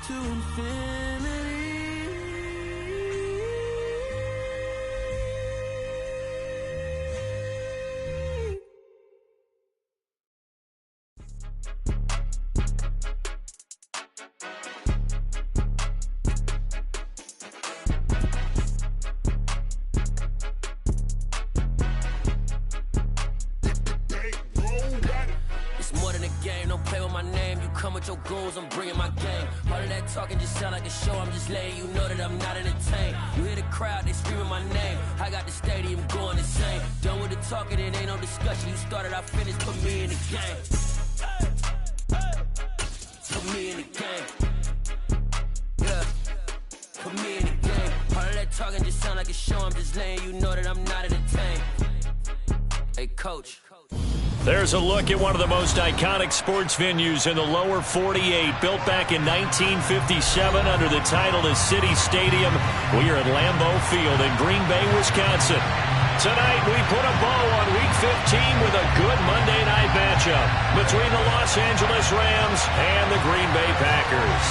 to infinity. Come with your goons, I'm bringing my game. All of that talking just sound like a show. I'm just letting you know that I'm not entertained. You hear the crowd, they screaming my name. I got the stadium going insane. Done with the talking, it ain't no discussion. You started, I finished, put me in the game. Put me in the game. Yeah, put me in the game. All of that talking just sound like a show. I'm just letting you know that I'm not entertained. Hey, coach. There's a look at one of the most iconic sports venues in the lower 48, built back in 1957 under the title of City Stadium. We are at Lambeau Field in Green Bay, Wisconsin. Tonight, we put a bow on Week 15 with a good Monday night matchup between the Los Angeles Rams and the Green Bay Packers.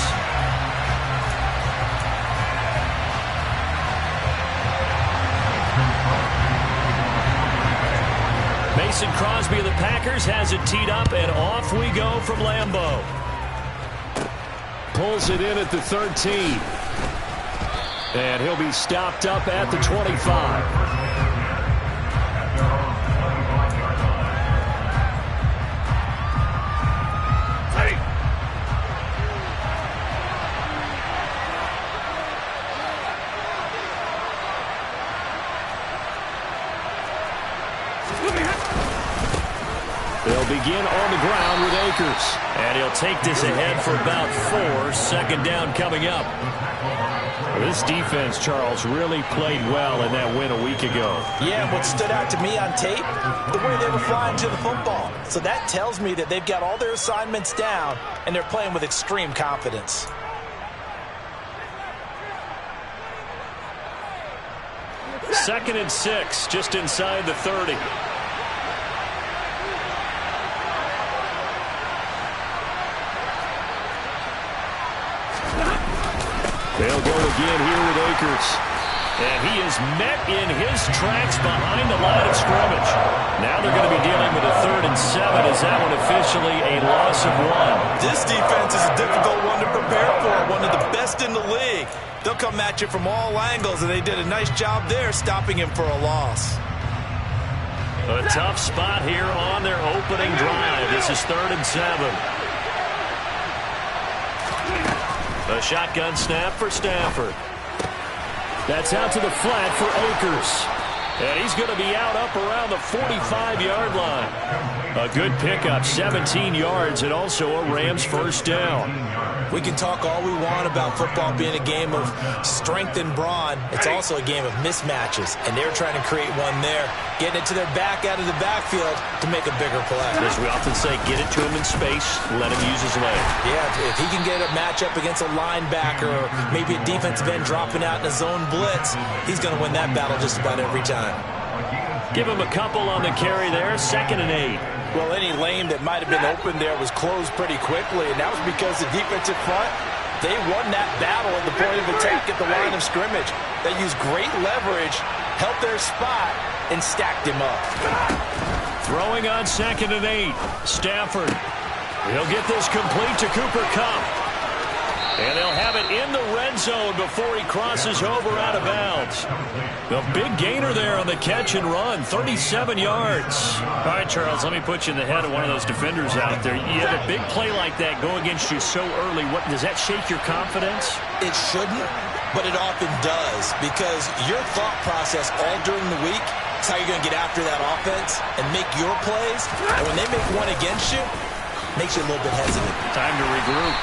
Mason Crosby of the Packers has it teed up, and off we go from Lambeau. Pulls it in at the 13. And he'll be stopped up at the 25. They'll begin on the ground with Akers. And he'll take this ahead for about 4. Second down coming up. This defense, Charles, really played well in that win a week ago. Yeah, what stood out to me on tape, the way they were flying to the football. So that tells me that they've got all their assignments down, and they're playing with extreme confidence. Second and 6, just inside the 30. They'll go again here with Akers. And he is met in his tracks behind the line of scrimmage. Now they're going to be dealing with a 3rd and 7. Is that one officially a loss of 1? This defense is a difficult one to prepare for. One of the best in the league. They'll come at you from all angles, and they did a nice job there stopping him for a loss. A tough spot here on their opening drive. This is 3rd and 7. A shotgun snap for Stafford. That's out to the flat for Akers. And he's going to be out up around the 45-yard line. A good pickup, 17 yards, and also a Rams first down. We can talk all we want about football being a game of strength and brawn. It's also a game of mismatches, and they're trying to create one there, getting it to their back out of the backfield to make a bigger play. As we often say, get it to him in space, let him use his leg. Yeah, if he can get a matchup against a linebacker or maybe a defensive end dropping out in a zone blitz, he's going to win that battle just about every time. Give him a couple on the carry there, 2nd and 8. Well, any lane that might have been open there was closed pretty quickly, and that was because the defensive front, they won that battle at the point of attack at the line of scrimmage. They used great leverage, helped their spot, and stacked him up. Throwing on 2nd and 8. Stafford. He'll get this complete to Cooper Kupp. And they'll have it in the red zone before he crosses over out of bounds. A big gainer there on the catch and run, 37 yards. All right, Charles, let me put you in the head of one of those defenders out there. You have a big play like that go against you so early. Does that shake your confidence? It shouldn't, but it often does, because your thought process all during the week is how you're going to get after that offense and make your plays. And when they make one against you, it makes you a little bit hesitant. Time to regroup.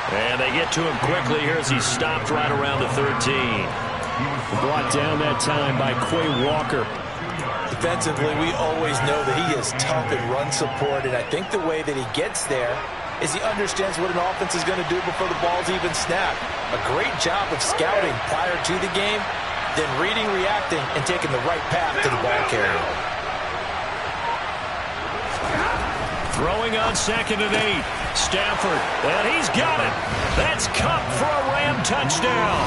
And they get to him quickly here as he's stopped right around the 13. Brought down that time by Quay Walker. Defensively, we always know that he is tough in run support, and I think the way that he gets there is he understands what an offense is going to do before the ball's even snapped. A great job of scouting prior to the game, then reading, reacting, and taking the right path to the ball carrier. Throwing on 2nd and 8. Stafford, and he's got it. That's Kupp for a Ram touchdown.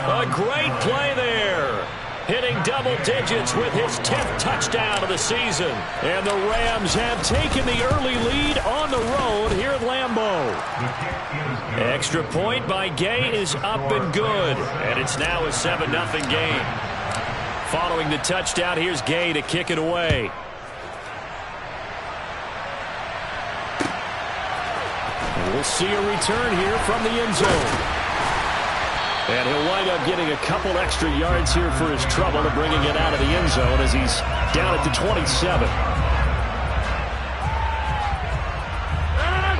A great play there. Hitting double digits with his 10th touchdown of the season. And the Rams have taken the early lead on the road here at Lambeau. Extra point by Gay is up and good. And it's now a 7-0 game. Following the touchdown, here's Gay to kick it away. We'll see a return here from the end zone. And he'll wind up getting a couple extra yards here for his trouble to bringing it out of the end zone as he's down at the 27.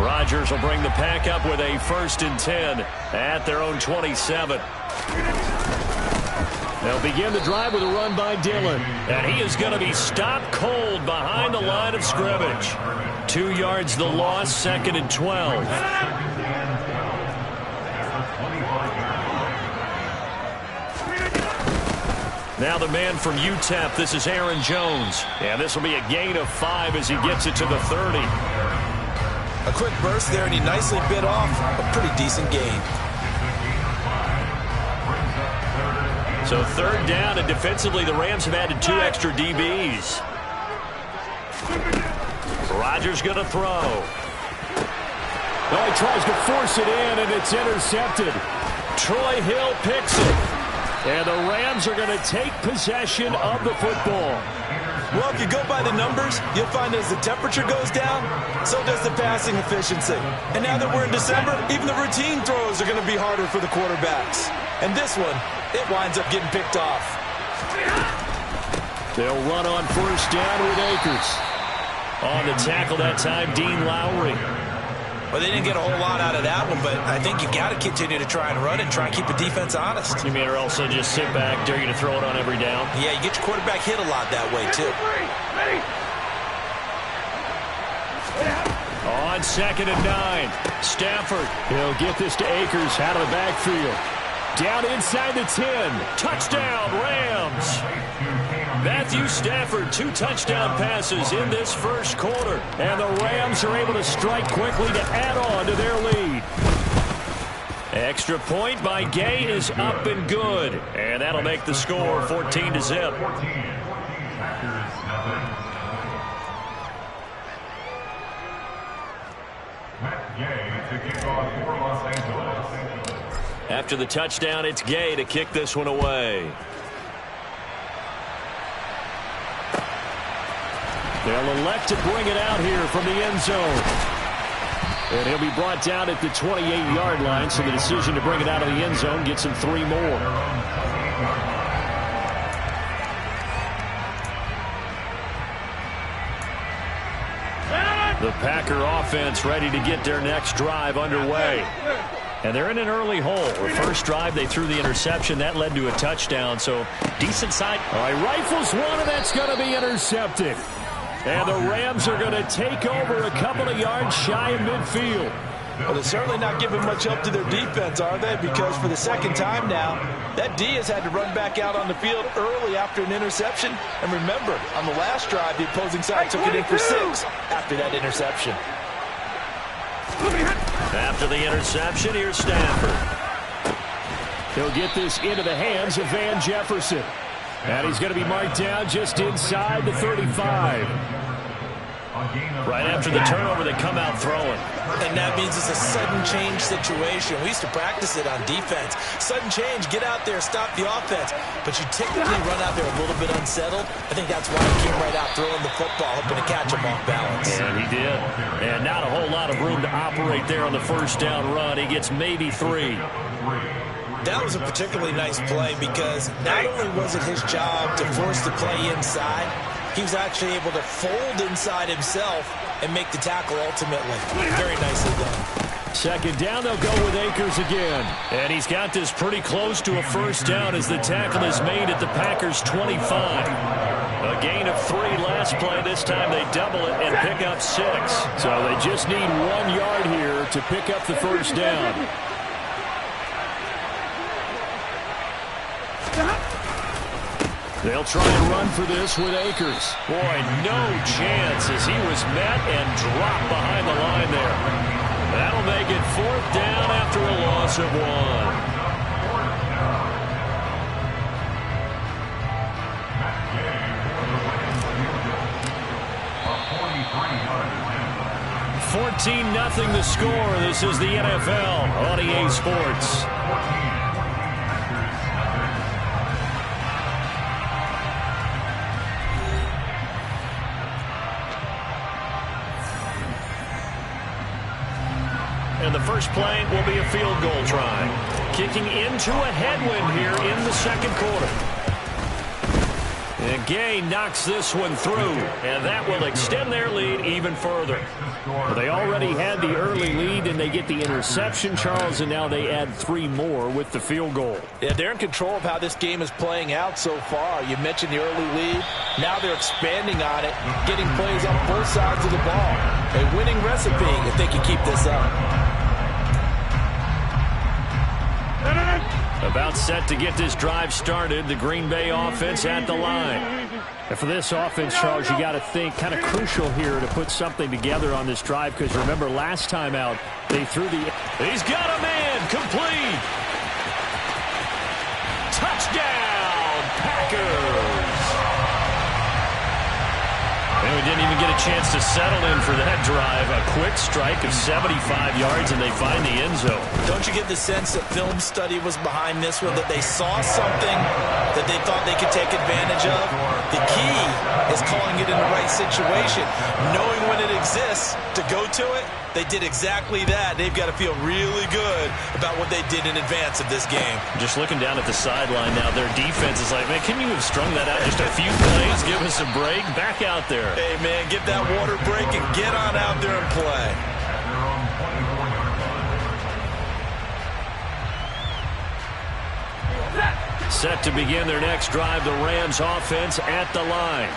Rodgers will bring the pack up with a 1st and 10 at their own 27. They'll begin the drive with a run by Dillon. And he is going to be stopped cold behind the line of scrimmage. 2 yards the loss, 2nd and 12. Now the man from UTEP, this is Aaron Jones. And this will be a gain of 5 as he gets it to the 30. A quick burst there, and he nicely bit off a pretty decent gain. So 3rd down, and defensively the Rams have added 2 extra DBs. Rodgers going to throw. Oh, he tries to force it in, and it's intercepted. Troy Hill picks it. And the Rams are going to take possession of the football. Well, if you go by the numbers, you'll find as the temperature goes down, so does the passing efficiency. And now that we're in December, even the routine throws are going to be harder for the quarterbacks. And this one, it winds up getting picked off. They'll run on 1st down with Akers. On the tackle that time, Dean Lowry. Well, they didn't get a whole lot out of that one, but I think you've got to continue to try and run and try and keep the defense honest. You mean or also just sit back, dare you to throw it on every down? Yeah, you get your quarterback hit a lot that way, too. On 2nd and 9, Stafford. He'll get this to Akers out of the backfield. Down inside the 10. Touchdown, Rams. Matthew Stafford, 2 touchdown passes in this 1st quarter. And the Rams are able to strike quickly to add on to their lead. Extra point by Gay is up and good. And that'll make the score 14-0. After the touchdown, it's Gay to kick this one away. They'll elect to bring it out here from the end zone. And he'll be brought down at the 28-yard line, so the decision to bring it out of the end zone gets him 3 more. The Packer offense ready to get their next drive underway. And they're in an early hole. The first drive, they threw the interception. That led to a touchdown, so decent side. All right, rifles one, and that's going to be intercepted. And the Rams are going to take over a couple of yards shy of midfield. Well, they're certainly not giving much help to their defense, are they? Because for the 2nd time now, that D has had to run back out on the field early after an interception. And remember, on the last drive, the opposing side took it in for 6 after that interception. After the interception, here's Stafford. He'll get this into the hands of Van Jefferson. And he's going to be marked down just inside the 35. Right after the turnover, they come out throwing. And that means it's a sudden change situation. We used to practice it on defense. Sudden change, get out there, stop the offense. But you typically run out there a little bit unsettled. I think that's why he came right out throwing the football, hoping to catch him off balance. And he did. And not a whole lot of room to operate there on the 1st down run. He gets maybe 3. That was a particularly nice play because not only was it his job to force the play inside, he was actually able to fold inside himself and make the tackle ultimately. Very nicely done. 2nd down, they'll go with Akers again. And he's got this pretty close to a 1st down as the tackle is made at the Packers' 25. A gain of 3 last play. This time they double it and pick up 6. So they just need 1 yard here to pick up the 1st down. They'll try and run for this with Akers. Boy, no chance as he was met and dropped behind the line there. That'll make it 4th down after a loss of 1. 14-0 the score. This is the NFL on EA Sports. And the first play will be a field goal try. Kicking into a headwind here in the second quarter. And Gay knocks this one through, and that will extend their lead even further. Well, they already had the early lead, and they get the interception, Charles, and now they add 3 more with the field goal. Yeah, they're in control of how this game is playing out so far. You mentioned the early lead. Now they're expanding on it, getting plays on both sides of the ball. A winning recipe if they can keep this up. About set to get this drive started, the Green Bay offense at the line. And for this offense, Charles, you got to think kind of crucial here to put something together on this drive, because remember last time out, they threw the... He's got a man, complete! Touchdown, Packers! And we didn't even get a chance to settle in for that drive. A quick strike of 75 yards, and they find the end zone. Don't you get the sense that film study was behind this one, that they saw something that they thought they could take advantage of? The key is calling it in the right situation, knowing when it exists to go to it. They did exactly that. They've got to feel really good about what they did in advance of this game. Just looking down at the sideline now, their defense is like, man, can you have strung that out just a few plays? Give us a break. Back out there. Hey, man, get that water break and get on out there and play. Set to begin their next drive, the Rams offense at the line.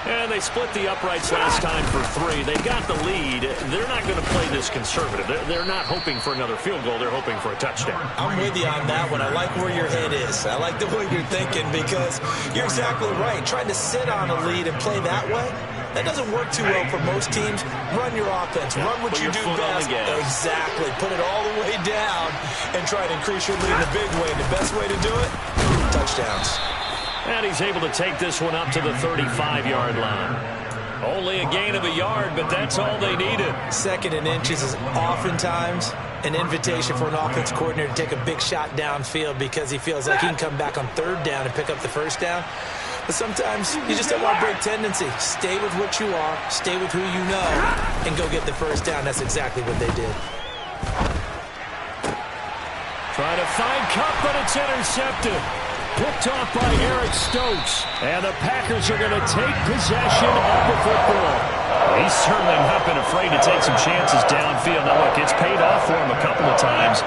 And they split the uprights last time for 3. They got the lead. They're not going to play this conservative. They're not hoping for another field goal. They're hoping for a touchdown. I'm with you on that one. I like where your head is. I like the way you're thinking, because you're exactly right. Trying to sit on a lead and play that way, that doesn't work too well for most teams. Run your offense. Run what you do best. Exactly. Put it all the way down and try to increase your lead in a big way. And the best way to do it, touchdowns. And he's able to take this one up to the 35-yard line. Only a gain of a yard, but that's all they needed. 2nd and inches is oftentimes an invitation for an offense coordinator to take a big shot downfield, because he feels like he can come back on 3rd down and pick up the 1st down. But sometimes you just don't want to break tendency. Stay with what you are, stay with who you know, and go get the 1st down. That's exactly what they did. Trying to find Kupp, but it's intercepted. Picked off by Eric Stokes. And the Packers are going to take possession of the football. He's certainly not been afraid to take some chances downfield. Now, look, it's paid off for him a couple of times.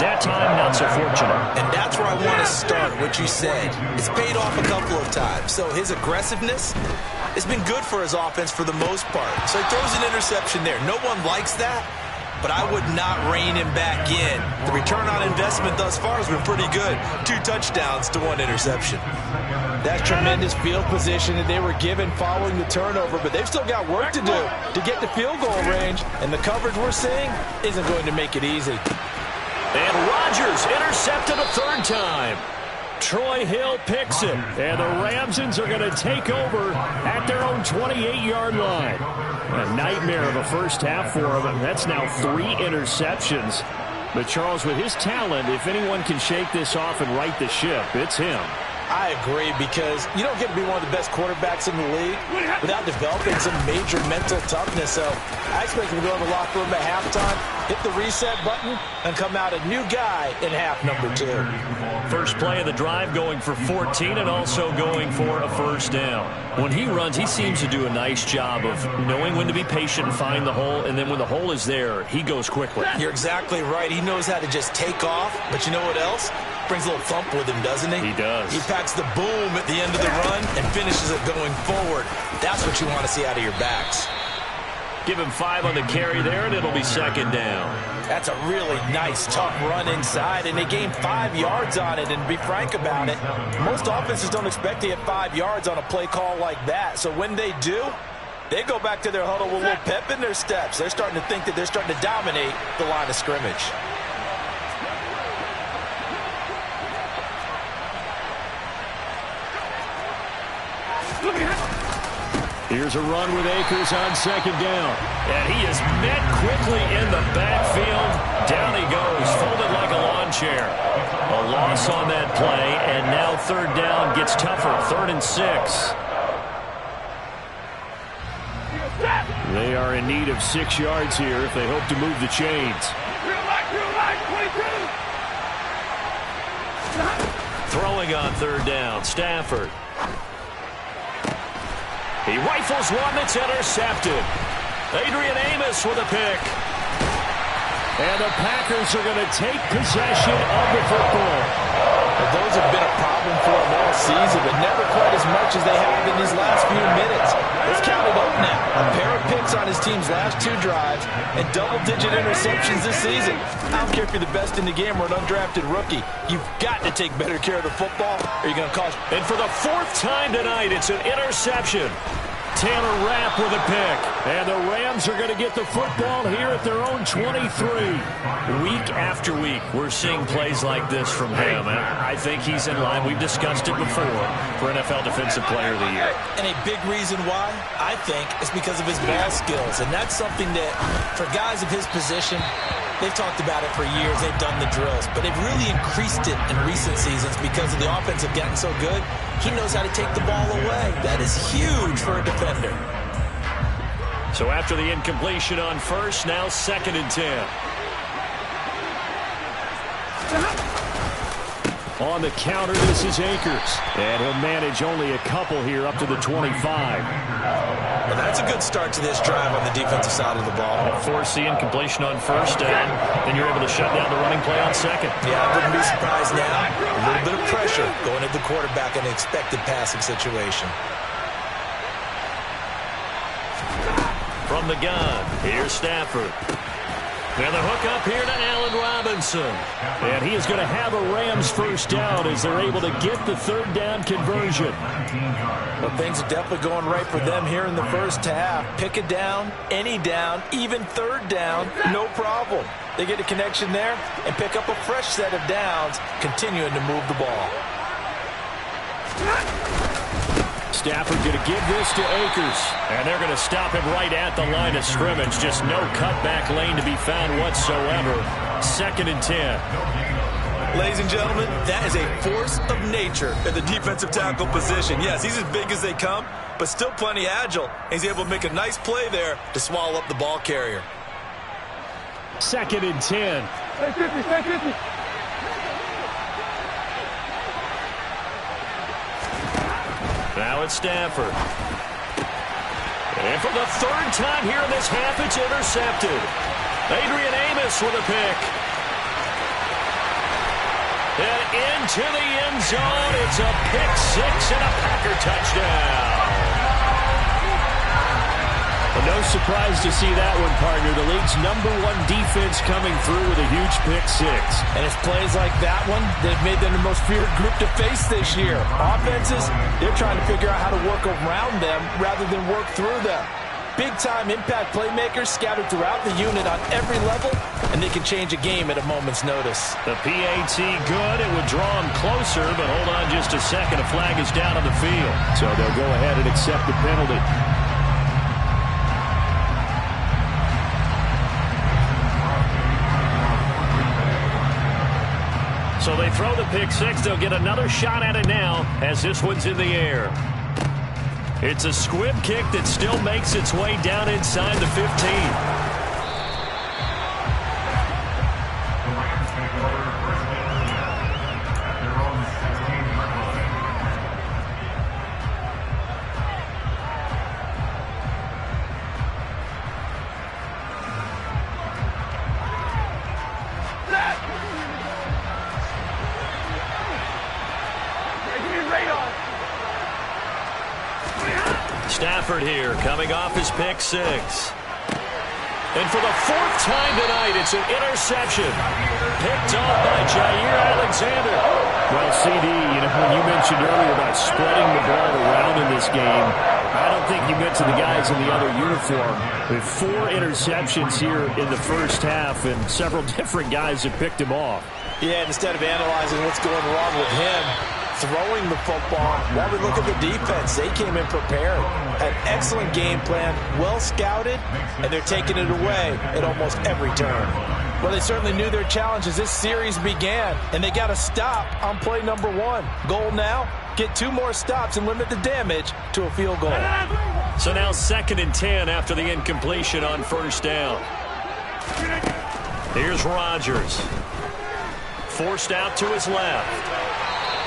That time, not so fortunate. And that's where I want to start, what you said. It's paid off a couple of times. So his aggressiveness has been good for his offense for the most part. So he throws an interception there. No one likes that, but I would not rein him back in. The return on investment thus far has been pretty good. 2 touchdowns to 1 interception. That's tremendous field position that they were given following the turnover, but they've still got work to do to get to field goal range, and the coverage we're seeing isn't going to make it easy. And Rodgers intercepted a 3rd time. Troy Hill picks it, and the Ramsons are going to take over at their own 28-yard line. A nightmare of a first half for him. That's now 3 interceptions. But Charles, with his talent, if anyone can shake this off and right the ship, it's him. I agree, because you don't get to be one of the best quarterbacks in the league without developing some major mental toughness. So I expect him to go in the locker room at halftime, hit the reset button, and come out a new guy in half number 2. First play of the drive, going for 14 and also going for a 1st down. When he runs, he seems to do a nice job of knowing when to be patient and find the hole, and then when the hole is there, he goes quickly. You're exactly right. He knows how to just take off, but you know what else? Brings a little thump with him, doesn't he? He does. He packs the boom at the end of the run and finishes it going forward. That's what you want to see out of your backs. Give him 5 on the carry there, and it'll be 2nd down. That's a really nice, tough run inside, and they gained 5 yards on it. And to be frank about it, most offenses don't expect to get 5 yards on a play call like that. So when they do, they go back to their huddle with a little pep in their steps. They're starting to think that they're starting to dominate the line of scrimmage. Here's a run with Akers on second down. And he is met quickly in the backfield. Down he goes, folded like a lawn chair. A loss on that play, and now third down gets tougher. 3rd and 6. They are in need of 6 yards here if they hope to move the chains. Throwing on third down, Stafford. He rifles one that's intercepted. Adrian Amos with a pick. And the Packers are going to take possession of the football. But those have been a problem for them all season, but never quite as much as they have in these last few minutes. Let's count it up now. A pair of picks on his team's last 2 drives and double-digit interceptions this season. I don't care if you're the best in the game or an undrafted rookie. You've got to take better care of the football or you're going to cause... And for the 4th time tonight, it's an interception. Tanner Rapp with a pick. And the Rams are going to get the football here at their own 23. Week after week, we're seeing plays like this from him. And I think he's in line. We've discussed it before for NFL Defensive Player of the Year. And a big reason why, I think, is because of his ball skills. And that's something that, for guys of his position, they've talked about it for years. They've done the drills. But they've really increased it in recent seasons because of the offense have gotten so good. He knows how to take the ball away. That is huge for a defender. So after the incompletion on first, now 2nd and 10. On the counter, this is Akers. And he'll manage only a couple here up to the 25. Well, that's a good start to this drive on the defensive side of the ball. Force the incompletion on first down, then you're able to shut down the running play on second. Yeah, I wouldn't be surprised now. A little bit of pressure going at the quarterback in an expected passing situation. From the gun, here's Stafford. And the hook up here to Allen Robinson. And he is going to have a Rams first down as they're able to get the 3rd down conversion. Well, things are definitely going right for them here in the first half. Pick a down, any down, even 3rd down, no problem. They get a connection there and pick up a fresh set of downs, continuing to move the ball. Stafford going to give this to Akers. And they're going to stop him right at the line of scrimmage. Just no cutback lane to be found whatsoever. 2nd and 10. Ladies and gentlemen, that is a force of nature at the defensive tackle position. Yes, he's as big as they come, but still plenty agile. He's able to make a nice play there to swallow up the ball carrier. 2nd and 10. Stay 50. Now it's Stafford. And for the 3rd time here in this half, it's intercepted. Adrian Amos with a pick. And into the end zone, it's a pick 6 and a Packer touchdown. Well, no surprise to see that one, partner. The league's #1 defense coming through with a huge pick 6. And it's plays like that one that have made them the most feared group to face this year. Offenses, they're trying to figure out how to work around them rather than work through them. Big-time impact playmakers scattered throughout the unit on every level, and they can change a game at a moment's notice. The PAT good. It would draw them closer, but hold on just a second. A flag is down on the field. So they'll go ahead and accept the penalty. So they throw the pick 6. They'll get another shot at it now as this one's in the air. It's a squib kick that still makes its way down inside the 15. Stafford here, coming off his pick 6. And for the fourth time tonight, it's an interception. Picked off by Jair Alexander. Well, CD, when you mentioned earlier about spreading the ball around in this game, I don't think you meant to the guys in the other uniform. With 4 interceptions here in the first half, and several different guys have picked him off. Yeah, instead of analyzing what's going wrong with him, throwing the football, while we look at the defense, they came in prepared. An excellent game plan, well scouted, and they're taking it away at almost every turn. Well, they certainly knew their challenge as this series began, and they got to stop on play number 1. Goal now, get 2 more stops and limit the damage to a field goal. So now 2nd and 10 after the incompletion on first down. Here's Rodgers. Forced out to his left.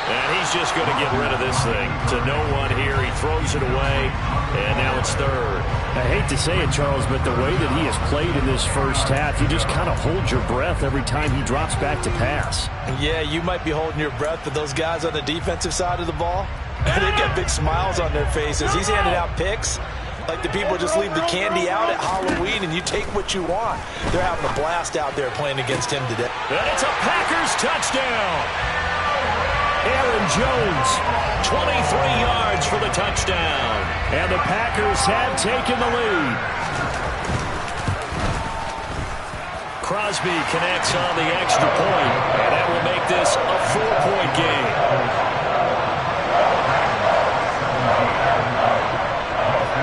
And he's just going to get rid of this thing to no one here. He throws it away, and now it's 3rd. I hate to say it, Charles, but the way that he has played in this first half, you just kind of hold your breath every time he drops back to pass. Yeah, you might be holding your breath, but those guys on the defensive side of the ball, they've got big smiles on their faces. He's handing out picks like the people just leave the candy out at Halloween and you take what you want. They're having a blast out there playing against him today. And it's a Packers touchdown. Aaron Jones, 23 yards for the touchdown. And the Packers have taken the lead. Crosby connects on the extra point, and that will make this a 4-point game.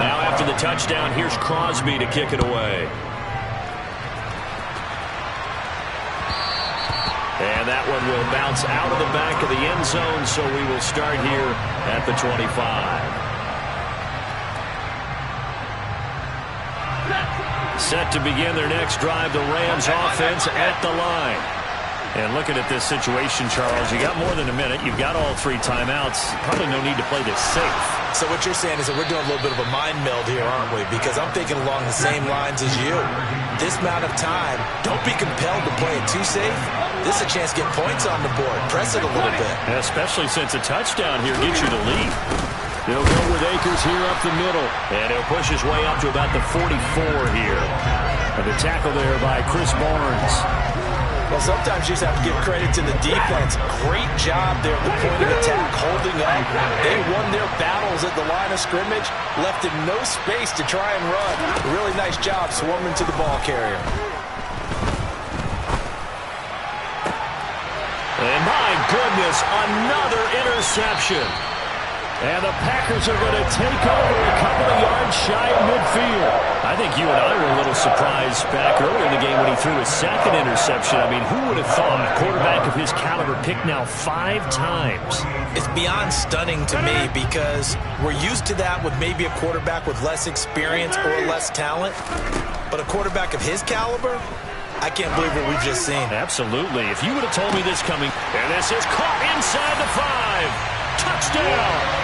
Now after the touchdown, here's Crosby to kick it away. And that one will bounce out of the back of the end zone, so we will start here at the 25. Set to begin their next drive, the Rams offense at the line. And looking at this situation, Charles, you got more than a minute. You've got all 3 timeouts. Probably no need to play this safe. So what you're saying is that we're doing a little bit of a mind meld here, aren't we? Because I'm thinking along the same lines as you. This amount of time, don't be compelled to play it too safe. This is a chance to get points on the board. Press it a little bit. And especially since a touchdown here gets you the lead. They'll go with Akers here up the middle. And he'll push his way up to about the 44 here. And the tackle there by Chris Barnes. Well, sometimes you just have to give credit to the defense. Great job there at the point of attack, holding up. They won their battles at the line of scrimmage, left him no space to try and run. Really nice job swarming to the ball carrier. And my goodness, another interception. And the Packers are going to take over a couple of yards shy of midfield. I think you and I were a little surprised back earlier in the game when he threw his 2nd interception. I mean, who would have thought a quarterback of his caliber picked now 5 times? It's beyond stunning to me because we're used to that with maybe a quarterback with less experience or less talent. But a quarterback of his caliber, I can't believe what we've just seen. Absolutely. If you would have told me this coming, and this is caught inside the 5. Touchdown!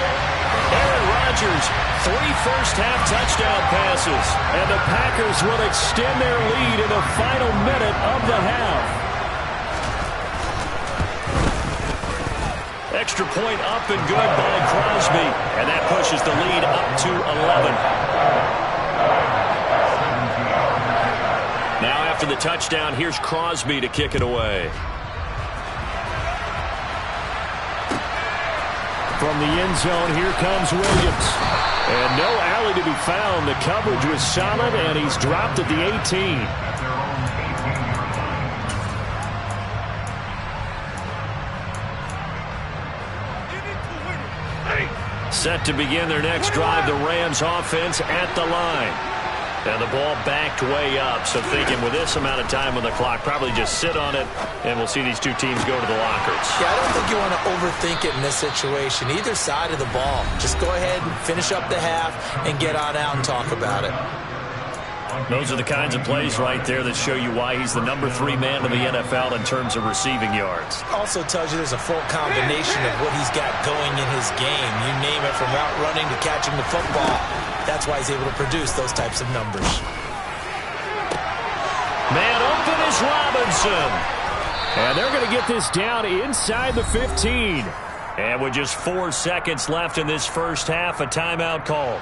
Aaron Rodgers, 3 first-half touchdown passes. And the Packers will extend their lead in the final minute of the half. Extra point up and good by Crosby. And that pushes the lead up to 11. Now after the touchdown, here's Crosby to kick it away. From the end zone, here comes Williams. And no alley to be found. The coverage was solid, and he's dropped at the 18. Set to begin their next drive, the Rams offense at the line. And the ball backed way up, so thinking with this amount of time on the clock, probably just sit on it, and we'll see these 2 teams go to the lockers. Yeah, I don't think you want to overthink it in this situation. Either side of the ball. Just go ahead and finish up the half and get on out and talk about it. Those are the kinds of plays right there that show you why he's the number 3 man in the NFL in terms of receiving yards. Also tells you there's a full combination of what he's got going in his game. You name it, from route running to catching the football. That's why he's able to produce those types of numbers. Man open is Robinson. And they're going to get this down inside the 15. And with just 4 seconds left in this first half, a timeout call.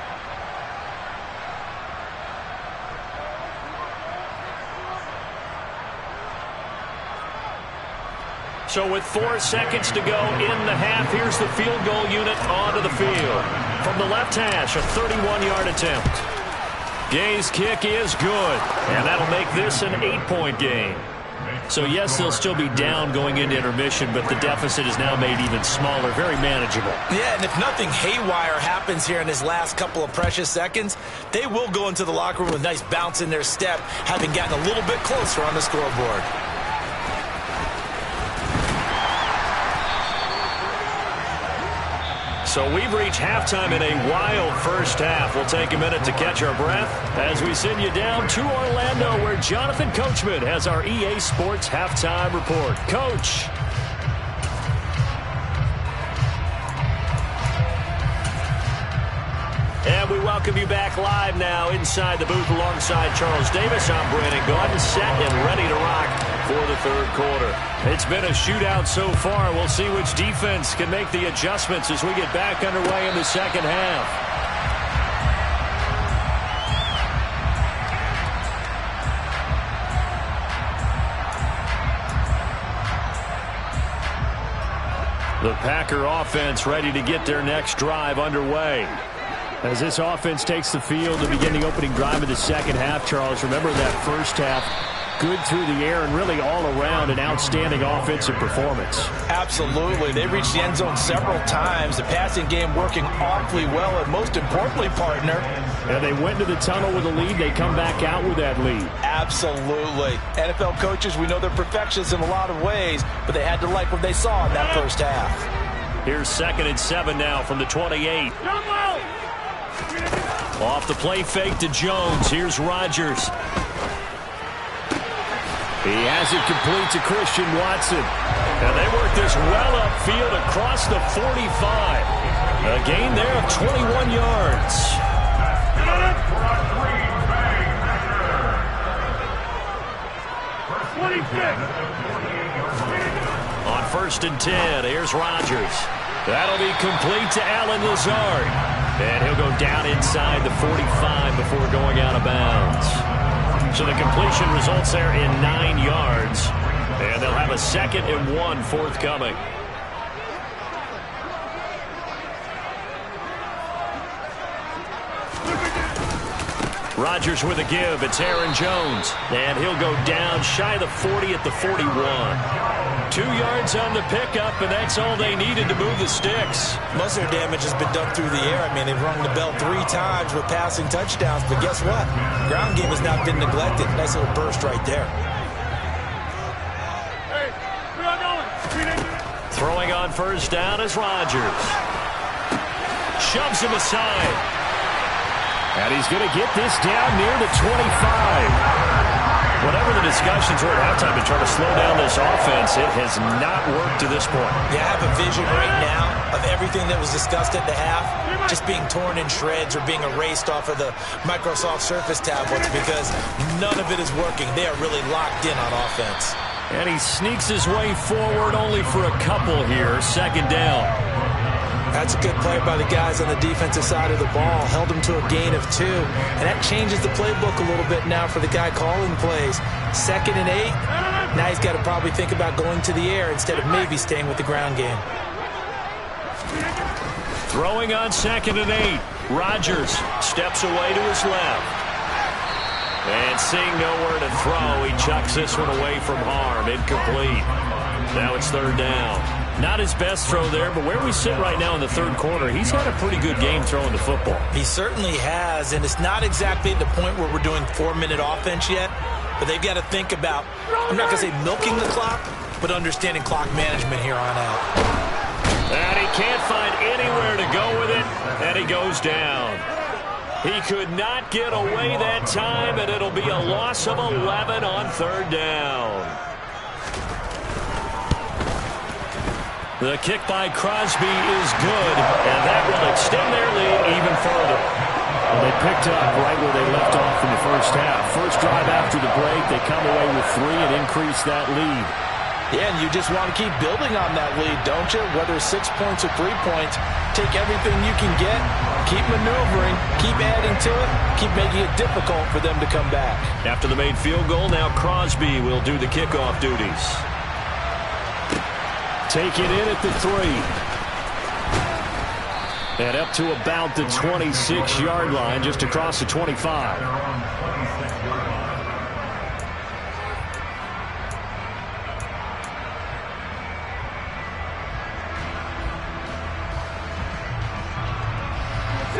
So with 4 seconds to go in the half, here's the field goal unit onto the field. From the left hash, a 31-yard attempt. Gay's kick is good, and that'll make this an 8-point game. So, yes, they'll still be down going into intermission, but the deficit is now made even smaller, very manageable. Yeah, and if nothing haywire happens here in his last couple of precious seconds, they will go into the locker room with a nice bounce in their step, having gotten a little bit closer on the scoreboard. So we've reached halftime in a wild first half. We'll take a minute to catch our breath as we send you down to Orlando, where Jonathan Coachman has our EA Sports Halftime Report. Coach. And we welcome you back live now inside the booth alongside Charles Davis. I'm Brandon Gaudin, set and ready to rock for the third quarter. It's been a shootout so far. We'll see which defense can make the adjustments as we get back underway in the second half. The Packer offense ready to get their next drive underway. As this offense takes the field to begin the opening drive of the second half, Charles, remember that first half, good through the air and really all around an outstanding offensive performance. Absolutely. They reached the end zone several times. The passing game working awfully well, and most importantly, partner. And they went to the tunnel with a lead. They come back out with that lead. Absolutely. NFL coaches, we know they're perfectionists in a lot of ways, but they had to like what they saw in that first half. Here's 2nd and 7 now from the 28. Off the play fake to Jones. Here's Rodgers. He has it complete to Christian Watson. And they work this well upfield across the 45. A gain there of 21 yards. On 1st and 10, here's Rodgers. That'll be complete to Allen Lazard. And he'll go down inside the 45 before going out of bounds. So the completion results there in 9 yards. And they'll have a 2nd and 1 forthcoming. Rodgers with a give. It's Aaron Jones. And he'll go down shy of the 40 at the 41. 2 yards on the pickup, and that's all they needed to move the sticks. Most of their damage has been done through the air. I mean, they've rung the bell 3 times with passing touchdowns, but guess what? Ground game has not been neglected. Nice little burst right there. Throwing on 1st down is Rodgers. Shoves him aside. And he's going to get this down near the 25. Whatever the discussions were at halftime to try to slow down this offense, it has not worked to this point. Yeah, I have a vision right now of everything that was discussed at the half just being torn in shreds or being erased off of the Microsoft Surface tablets because none of it is working. They are really locked in on offense. And he sneaks his way forward only for a couple here. 2nd down. That's a good play by the guys on the defensive side of the ball. Held him to a gain of 2. And that changes the playbook a little bit now for the guy calling plays. 2nd and 8. Now he's got to probably think about going to the air instead of maybe staying with the ground game. Throwing on 2nd and 8. Rodgers steps away to his left. And seeing nowhere to throw, he chucks this one away from harm. Incomplete. Now it's 3rd down. Not his best throw there, but where we sit right now in the third quarter, he's had a pretty good game throwing the football. He certainly has, and it's not exactly at the point where we're doing 4-minute offense yet, but they've got to think about, I'm not going to say milking the clock, but understanding clock management here on out. And he can't find anywhere to go with it, and he goes down. He could not get away that time, and it'll be a loss of 11 on 3rd down. The kick by Crosby is good, and that will extend their lead even further. Well, they picked up right where they left off in the first half. First drive after the break, they come away with 3 and increase that lead. Yeah, and you just want to keep building on that lead, don't you? Whether it's 6 points or 3 points, take everything you can get, keep maneuvering, keep adding to it, keep making it difficult for them to come back. After the made field goal, now Crosby will do the kickoff duties. Take it in at the 3. And up to about the 26-yard line, just across the 25.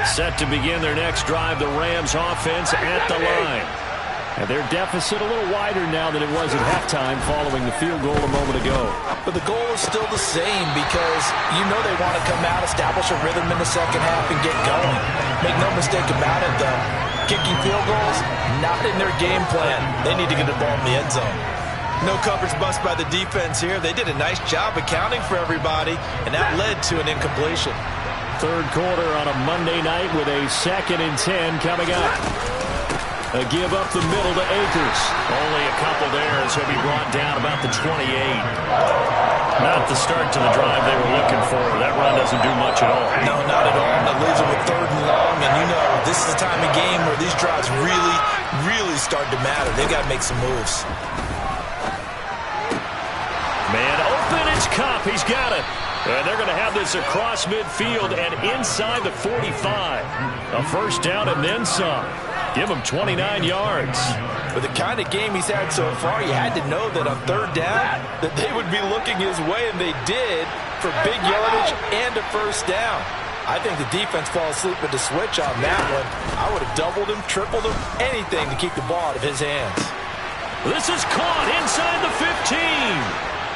Set to begin their next drive, the Rams offense at the line. And their deficit a little wider now than it was at halftime following the field goal a moment ago. But the goal is still the same because you know they want to come out, establish a rhythm in the second half, and get going. Make no mistake about it, though. Kicking field goals, not in their game plan. They need to get the ball in the end zone. No coverage bust by the defense here. They did a nice job accounting for everybody, and that led to an incompletion. Third quarter on a Monday night with a 2nd and 10 coming up. A give up the middle to Akers. Only a couple there as he'll be brought down about the 28. Not the start to the drive they were looking for. That run doesn't do much at all. No, not at all. That leaves them with 3rd and long, and you know this is the time of game where these drives really start to matter. They got to make some moves. Man open, it's Kupp. He's got it. And they're going to have this across midfield and inside the 45. A first down and then some. Give him 29 yards. With the kind of game he's had so far, you had to know that on 3rd down that they would be looking his way, and they did, for big yardage and a first down. I think the defense fell asleep at the switch on that one. I would have doubled him, tripled him, anything to keep the ball out of his hands. This is caught inside the 15.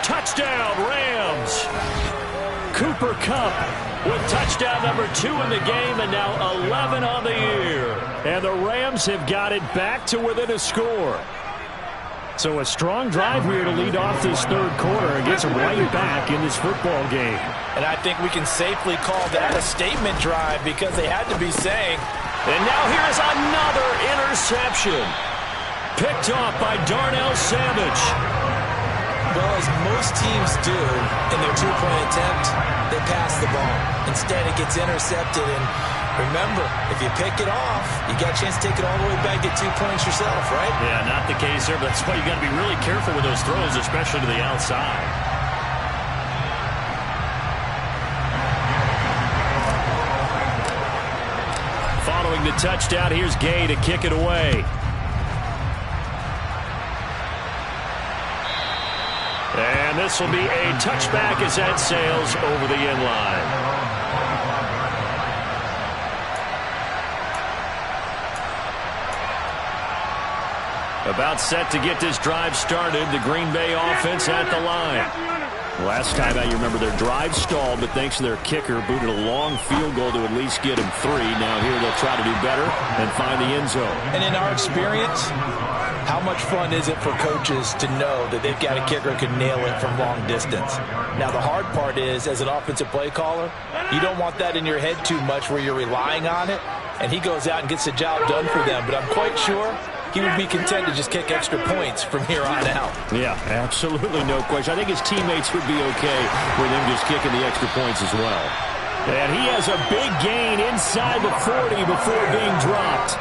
Touchdown, Rams. Cooper Kupp with touchdown number 2 in the game, and now 11 on the year. And the Rams have got it back to within a score. So a strong drive here to lead off this third quarter and gets them right back in this football game. And I think we can safely call that a statement drive because they had to be saying. And now here is another interception. Picked off by Darnell Savage. Well, as most teams do in their 2-point attempt, they pass the ball. Instead, it gets intercepted. And remember, if you pick it off, you got a chance to take it all the way back, get 2 points yourself, right? Yeah, not the case there, but that's why you got to be really careful with those throws, especially to the outside. Following the touchdown, here's Gay to kick it away. And this will be a touchback as that sails over the end line. About set to get this drive started. The Green Bay offense at the line. Last time out, you remember their drive stalled, but thanks to their kicker, booted a long field goal to at least get him 3. Now here they'll try to do better and find the end zone. And in our experience, how much fun is it for coaches to know that they've got a kicker who can nail it from long distance? Now, the hard part is, as an offensive play caller, you don't want that in your head too much where you're relying on it, and he goes out and gets the job done for them. But I'm quite sure he would be content to just kick extra points from here on out. Yeah, absolutely no question. I think his teammates would be okay with him just kicking the extra points as well. And he has a big gain inside the 40 before being dropped.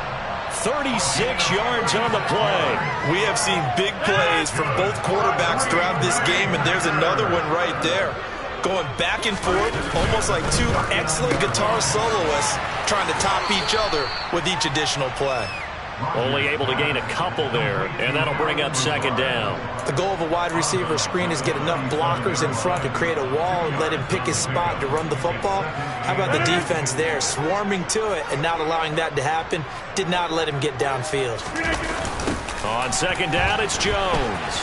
36 yards on the play. We have seen big plays from both quarterbacks throughout this game, and there's another one right there. Going back and forth, almost like 2 excellent guitar soloists trying to top each other with each additional play. Only able to gain a couple there, and that'll bring up 2nd down. The goal of a wide receiver screen is get enough blockers in front to create a wall and let him pick his spot to run the football. How about the defense there, swarming to it and not allowing that to happen? Did not let him get downfield. On 2nd down, it's Jones.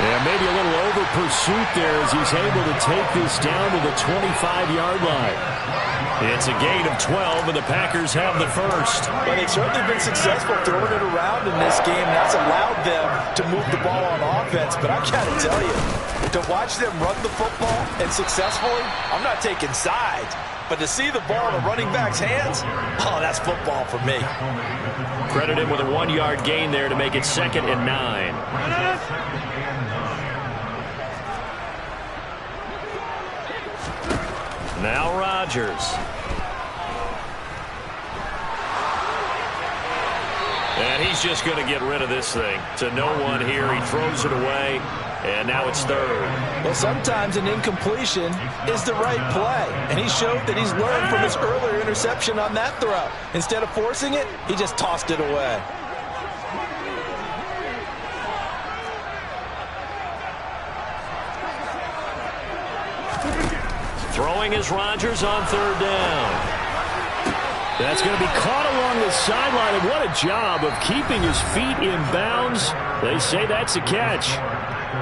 Yeah, maybe a little over pursuit there as he's able to take this down to the 25-yard line. It's a gain of 12, and the Packers have the first. Well, they've certainly been successful throwing it around in this game. That's allowed them to move the ball on offense. But I got to tell you, to watch them run the football and successfully, I'm not taking sides. But to see the ball in a running back's hands, oh, that's football for me. Credit him with a 1-yard gain there to make it 2nd and 9. Now Rodgers. And he's just going to get rid of this thing. To no one here. He throws it away, and now it's third. Well, sometimes an incompletion is the right play, and he showed that he's learned from his earlier interception on that throw. Instead of forcing it, he just tossed it away. Throwing is Rodgers on third down. That's going to be caught along the sideline, and what a job of keeping his feet in bounds. They say that's a catch.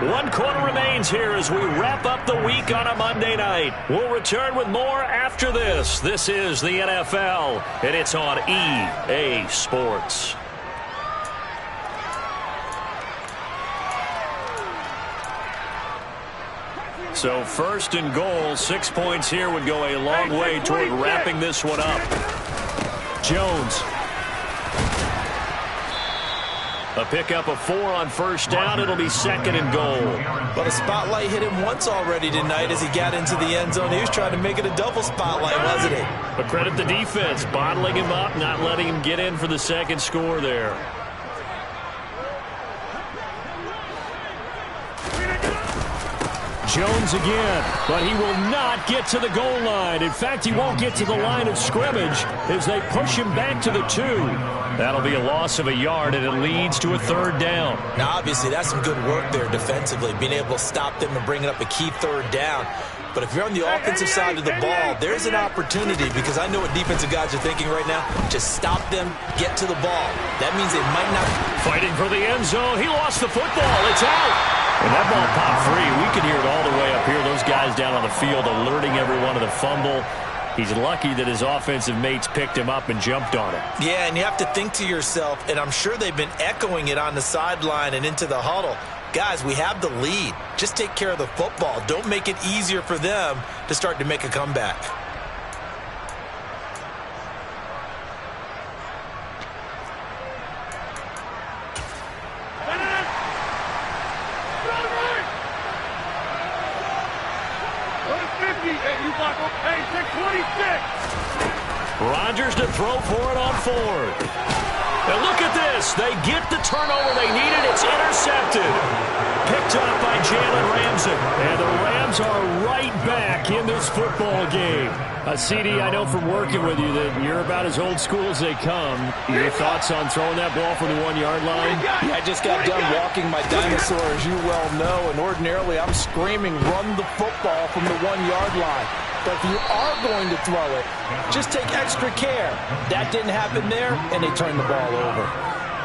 1 quarter remains here as we wrap up the week on a Monday night. We'll return with more after this. This is the NFL, and it's on EA Sports. So first and goal, 6 points here would go a long way toward wrapping this one up. Jones. A pickup of 4 on first down. It'll be second and goal. But a spotlight hit him once already tonight as he got into the end zone. He was trying to make it a double spotlight, wasn't he? But credit the defense, bottling him up, not letting him get in for the second score there. Jones again, but he will not get to the goal line. In fact, he won't get to the line of scrimmage as they push him back to the 2. That'll be a loss of a yard, and it leads to a third down. Now, obviously, that's some good work there defensively, being able to stop them and bringing up a key third down. But if you're on the offensive side of the ball, there's an opportunity, because I know what defensive guys are thinking right now. Just stop them, get to the ball. That means they might not. Fighting for the end zone. He lost the football. It's out. And that ball popped free. We could hear it all the way up here. Those guys down on the field alerting everyone of the fumble. He's lucky that his offensive mates picked him up and jumped on it. Yeah, and you have to think to yourself, and I'm sure they've been echoing it on the sideline and into the huddle. Guys, we have the lead. Just take care of the football. Don't make it easier for them to start to make a comeback. Rodgers to throw for it on 4th. Now look at this. They get the turnover they needed. It's intercepted. Picked up by Jalen Ramsey. And the Rams are right back in this football game. CD, I know from working with you that you're about as old school as they come. Your thoughts on throwing that ball from the 1-yard line? Yeah, I just got done walking my dinosaur, as you well know, and ordinarily I'm screaming, run the football from the 1-yard line. But if you are going to throw it, just take extra care. That didn't happen there, and they turned the ball over.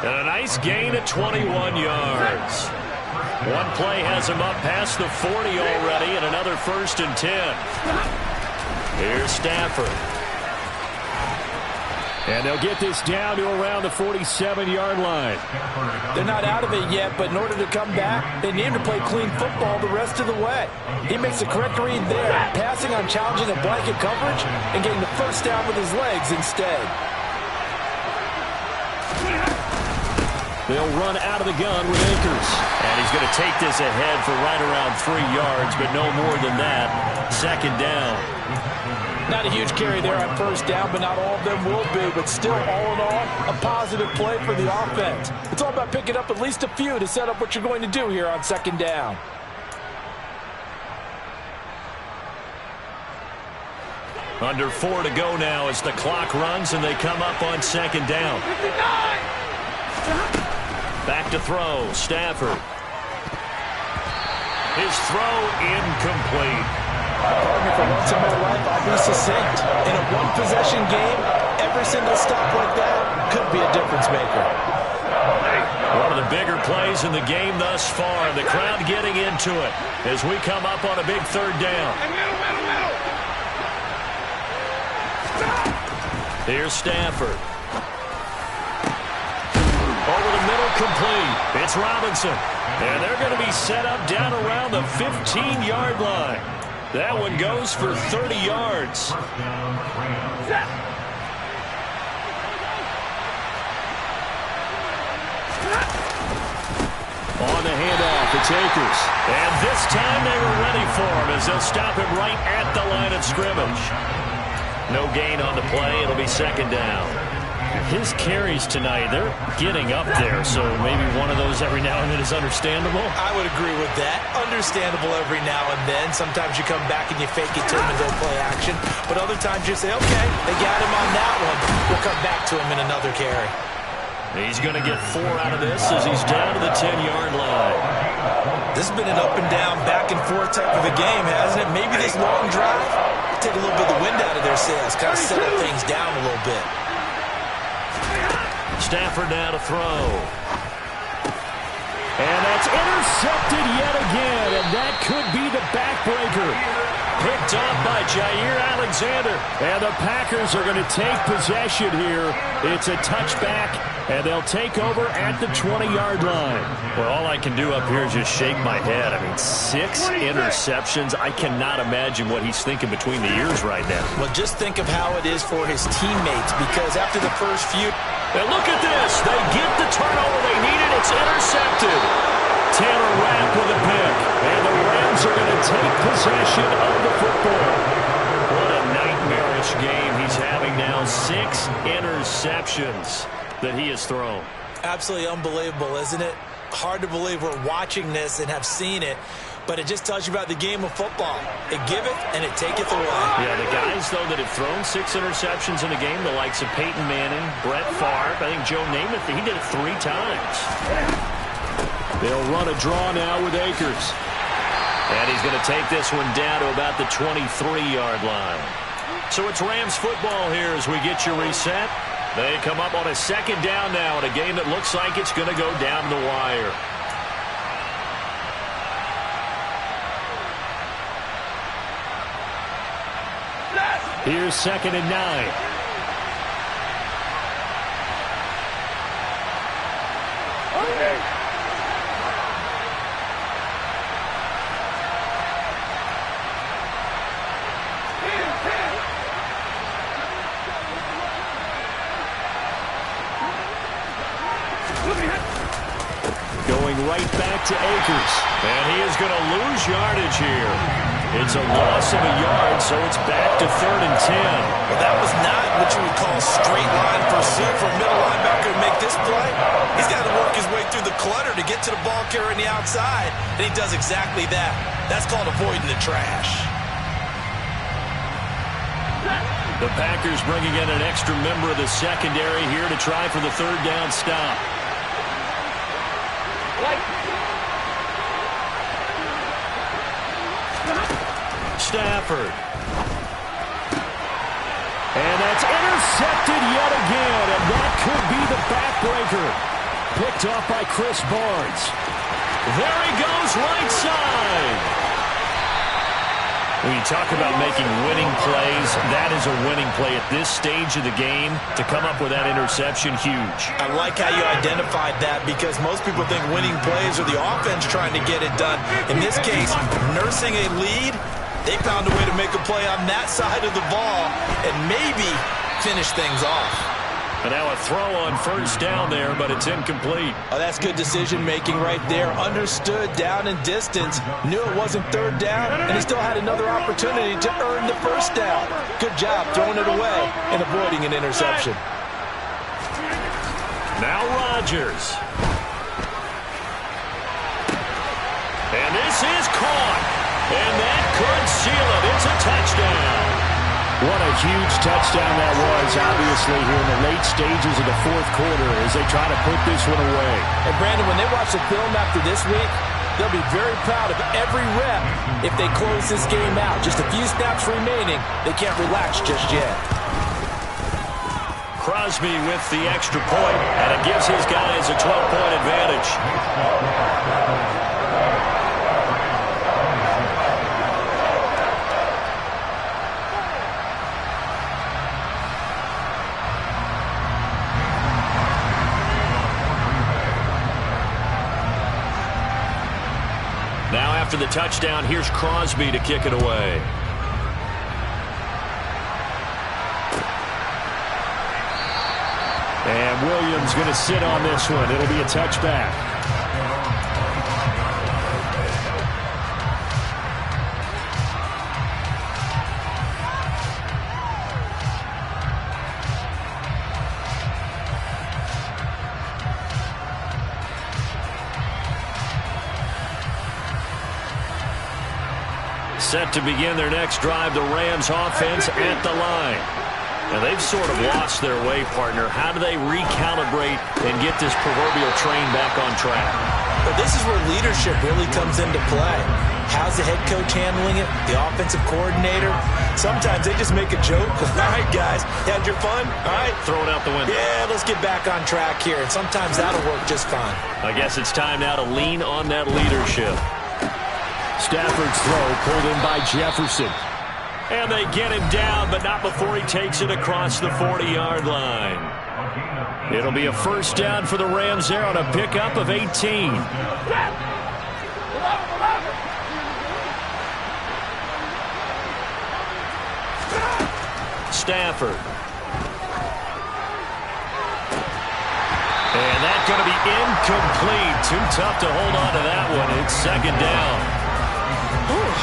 And a nice gain of 21 yards. One play has him up past the 40 already, and another 1st and 10. Here's Stafford. And they'll get this down to around the 47-yard line. They're not out of it yet, but in order to come back, they need to play clean football the rest of the way. He makes the correct read there, passing on challenging a blanket coverage and getting the first down with his legs instead. They'll run out of the gun with Akers. And he's going to take this ahead for right around 3 yards, but no more than that. Second down. Not a huge carry there on first down, but not all of them will be. But still, all in all, a positive play for the offense. It's all about picking up at least a few to set up what you're going to do here on second down. Under 4 to go now as the clock runs and they come up on second down. Back to throw, Stafford. His throw incomplete. Partner, for once in my life, I'll be succinct. In a one-possession game, every single stop like that could be a difference maker. One of the bigger plays in the game thus far. The crowd getting into it as we come up on a big third down. Here's Stafford. Over the middle, complete. It's Robinson. And they're going to be set up down around the 15-yard line. That one goes for 30 yards. On the handoff, it's Akers. And this time they were ready for him as they'll stop him right at the line of scrimmage. No gain on the play. It'll be second down. His carries tonight, they're getting up there, so maybe one of those every now and then is understandable. I would agree with that. Understandable every now and then. Sometimes you come back and you fake it to him and go play action. But other times you say, okay, they got him on that one. We'll come back to him in another carry. He's going to get 4 out of this as he's down to the 10-yard line. This has been an up and down, back and forth type of a game, hasn't it? Maybe this long drive take a little bit of the wind out of their sails, kind of settle things down a little bit. Stafford now to throw. And that's intercepted yet again, and that could be the backbreaker. Picked up by Jair Alexander. And the Packers are going to take possession here. It's a touchback, and they'll take over at the 20-yard line. Well, all I can do up here is just shake my head. I mean, 6 interceptions. I cannot imagine what he's thinking between the ears right now. Well, just think of how it is for his teammates, because after the first few... And look at this. They get the turnover they needed. It's intercepted. Taylor Rapp with a pick. And the Rams are going to take possession of the football. What a nightmarish game he's having now. 6 interceptions that he has thrown. Absolutely unbelievable, isn't it? Hard to believe we're watching this and have seen it. But it just tells you about the game of football. It giveth and it taketh away. Yeah, the guys, though, that have thrown 6 interceptions in a game, the likes of Peyton Manning, Brett Favre, I think Joe Namath, he did it 3 times. They'll run a draw now with Akers. And he's going to take this one down to about the 23-yard line. So it's Rams football here as we get you reset. They come up on a 2nd down now in a game that looks like it's going to go down the wire. Here's 2nd and 9. Going right back to Akers. And he is going to lose yardage here. It's a loss of a yard, so it's back to 3rd and 10. Well, that was not what you would call straight line pursuit for a middle linebacker to make this play. He's got to work his way through the clutter to get to the ball carrier on the outside, and he does exactly that. That's called avoiding the trash. The Packers bringing in an extra member of the secondary here to try for the 3rd down stop. Stafford. And that's intercepted yet again, and that could be the backbreaker. Picked off by Chris Barnes. There he goes, right side. When you talk about making winning plays, that is a winning play at this stage of the game. To come up with that interception, huge. I like how you identified that, because most people think winning plays are the offense trying to get it done. In this case, nursing a lead, they found a way to make a play on that side of the ball and maybe finish things off. And now a throw on 1st down there, but it's incomplete. Oh, that's good decision-making right there. Understood down and distance. Knew it wasn't 3rd down, and he still had another opportunity to earn the 1st down. Good job throwing it away and avoiding an interception. Now Rodgers. And this is caught. And that could seal it. It's a touchdown. What a huge touchdown that was, obviously, here in the late stages of the 4th quarter as they try to put this one away. And, Brandon, when they watch the film after this week, they'll be very proud of every rep if they close this game out. Just a few snaps remaining. They can't relax just yet. Crosby with the extra point, and it gives his guys a 12-point advantage. Now after the touchdown, here's Crosby to kick it away. And Williams going to sit on this one. It'll be a touchback. Set to begin their next drive, the Rams offense at the line. Now, they've sort of lost their way, partner. How do they recalibrate and get this proverbial train back on track? Well, this is where leadership really comes into play. How's the head coach handling it? The offensive coordinator? Sometimes they just make a joke. All right, guys, had your fun? All right. Throw it out the window. Yeah, let's get back on track here. And sometimes that'll work just fine. I guess it's time now to lean on that leadership. Stafford's throw pulled in by Jefferson. And they get him down, but not before he takes it across the 40-yard line. It'll be a first down for the Rams there on a pickup of 18. Stafford. And that's going to be incomplete. Too tough to hold on to that one. It's second down.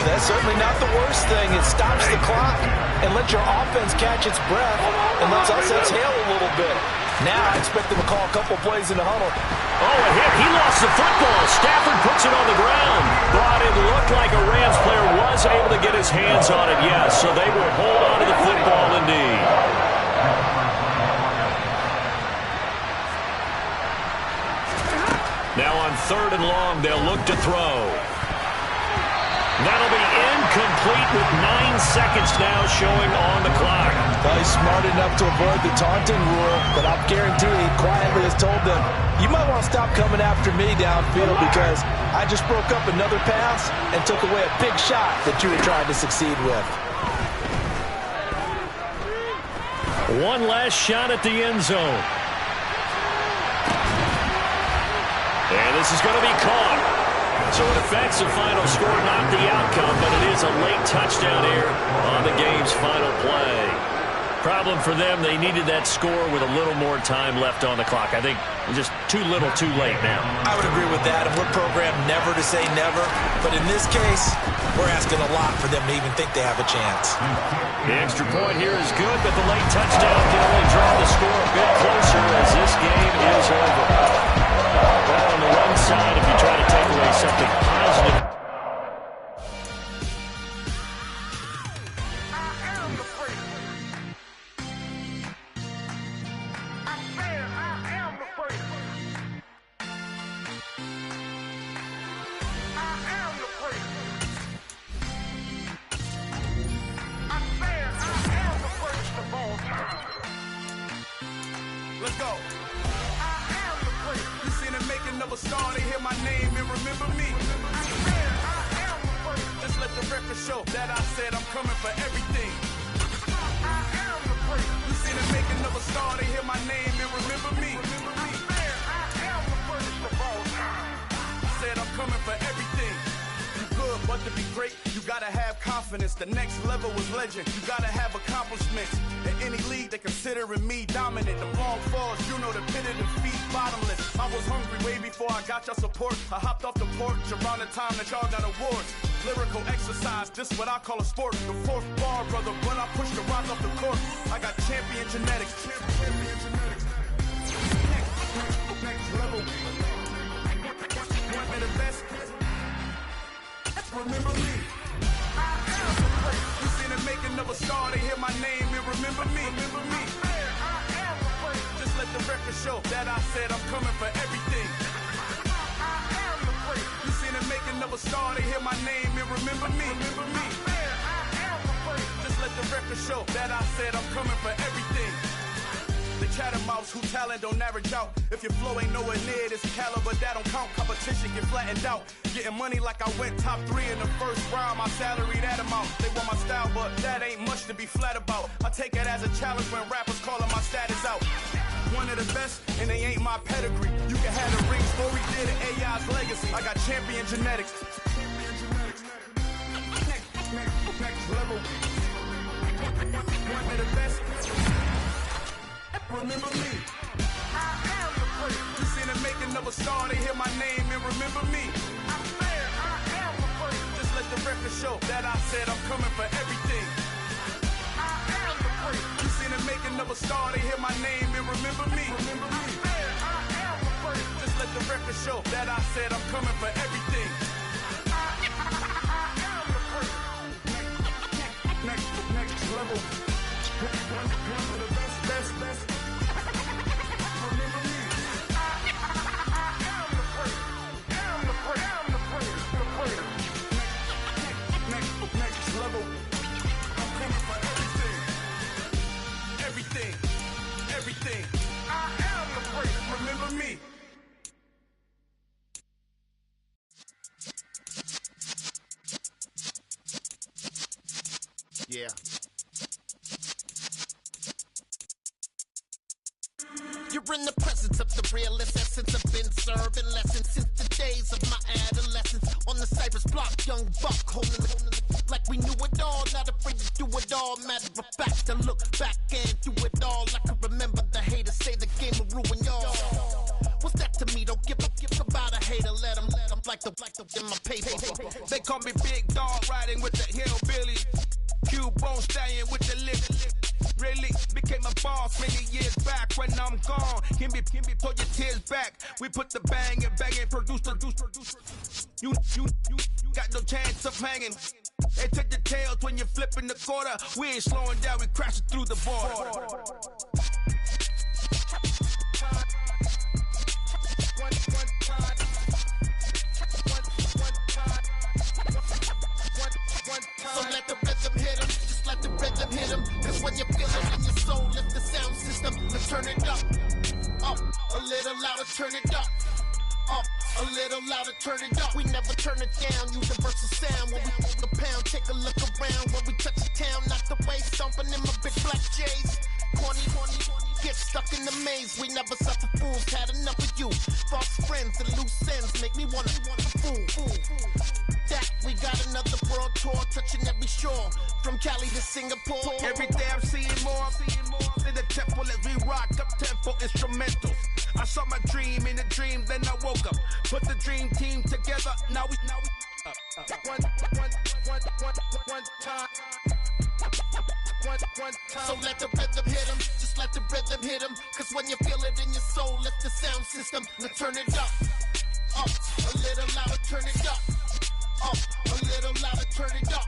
That's certainly not the worst thing. It stops the clock and lets your offense catch its breath and lets us exhale a little bit. Now I expect them to call a couple plays in the huddle. Oh, a hit. He lost the football. Stafford puts it on the ground. But it looked like a Rams player was able to get his hands on it, yes. So they will hold on to the football indeed. Now on 3rd and long, they'll look to throw. That'll be incomplete with 9 seconds now showing on the clock. Well, he's smart enough to avoid the taunting rule, but I'll guarantee he quietly has told them, you might want to stop coming after me downfield because I just broke up another pass and took away a big shot that you were trying to succeed with. One last shot at the end zone. And this is going to be caught. So it affects the final score, not the outcome, but it is a late touchdown here on the game's final play. Problem for them, they needed that score with a little more time left on the clock. I think just too little, too late now. I would agree with that, and we're programmed never to say never. But in this case, we're asking a lot for them to even think they have a chance. The extra point here is good, but the late touchdown can only draw the score a bit closer as this game is over. Well, on the run side, if you try to take away something positive. Let's go. You seen it making of a star, they hear my name and remember me. Just let the record show that I said I'm coming for everything. You seen it making of a star, they hear my name and remember me. Said I'm coming for everything. You good, but to be great, you gotta have confidence. The next level was legend. You gotta have accomplishments. In any league, they considering me dominant. The long falls, you know the pit of defeat, bottomless. I was hungry way before I got your support. I hopped off the porch around the time that y'all got awards. Lyrical exercise, this what I call a sport. The 4th bar, brother, when I push the rock off the court. I got champion genetics. Next level. One of the best. Remember me. You seen the making of a star, they hear my name and remember me. Just let the record show that I said I'm coming for everything. You seen the making of a star, they hear my name and remember me. Just let the record show that I said I'm coming for everything. The chattermouths who talent don't average out. If your flow ain't nowhere near this caliber, that don't count. Competition get flattened out. Getting money like I went top 3 in the first round. My salary that amount. They want my style, but that ain't much to be flat about. I take it as a challenge when rappers calling my status out. One of the best, and they ain't my pedigree. You can have the ring story, did it, AI's legacy. I got champion genetics. Next level. One of the best. Remember me. You seen the making of a star, they hear my name and remember me. Just let the record show that I said I'm coming for everything. You seen the making of a star, they hear my name and remember me. Just let the record show that I said I'm coming for everything. Yeah. You're in the presence of the realest essence. I've been serving lessons since the days of my adolescence. On the Cypress block, young buck holding it like we knew it all. Not afraid to do it all. Matter of fact, to look back and do it all. I can remember the haters say the game will ruin y'all. What's that to me? Don't give about a hater. Let them like the in my paper. They call me Big Dog, riding with the hillbilly. Cubone stallion with the lip. Really became a boss many years back. When I'm gone, can be pull your tears back. We put the bang and produce. You got no chance of hanging. They take the tails when you're flipping the quarter. We ain't slowing down, we crashing through the border. So let the rhythm hit him, just let the rhythm hit him. Cause when you feel it in your soul, lift the sound system, let's turn it up. Up, a little louder, turn it up. Up, a little louder, turn it up. We never turn it down, universal sound. When we hold the pound, take a look around. When we touch the town, knock the way, stomping in my big black J's. Corny, get stuck in the maze. We never suffer fools, had enough of you. False friends and loose ends make me wanna fool. That we got another world tour, touching every shore, from Cali to Singapore. Every day I'm seeing more in the temple as we rock up tempo instrumentals. I saw my dream in a dream, then I woke up. Put the dream team together, now we one time. So let the rhythm hit him, just let the rhythm hit him. Cause when you feel it in your soul, lift the sound system, let's turn it up. Up, a little louder, turn it up. Up, a little louder, turn it up.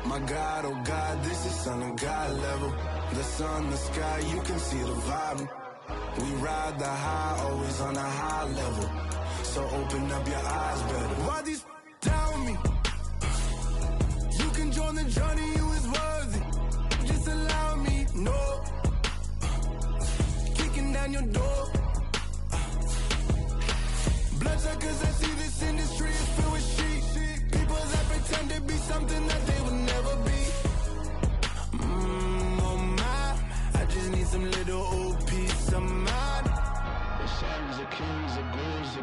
My God, oh God, this is on a God level. The sun, the sky, you can see the vibe. We ride the high, always on a high level. So open up your eyes better. Why these tell me? You can join the journey, you is worthy. Just allow me, no. Kicking down your door. Bloodshot cause I see this industry is filled with sheep. People that pretend to be something that they would never be. Oh my, I just need some little old peace of mind. The sons of kings, the ghouls, the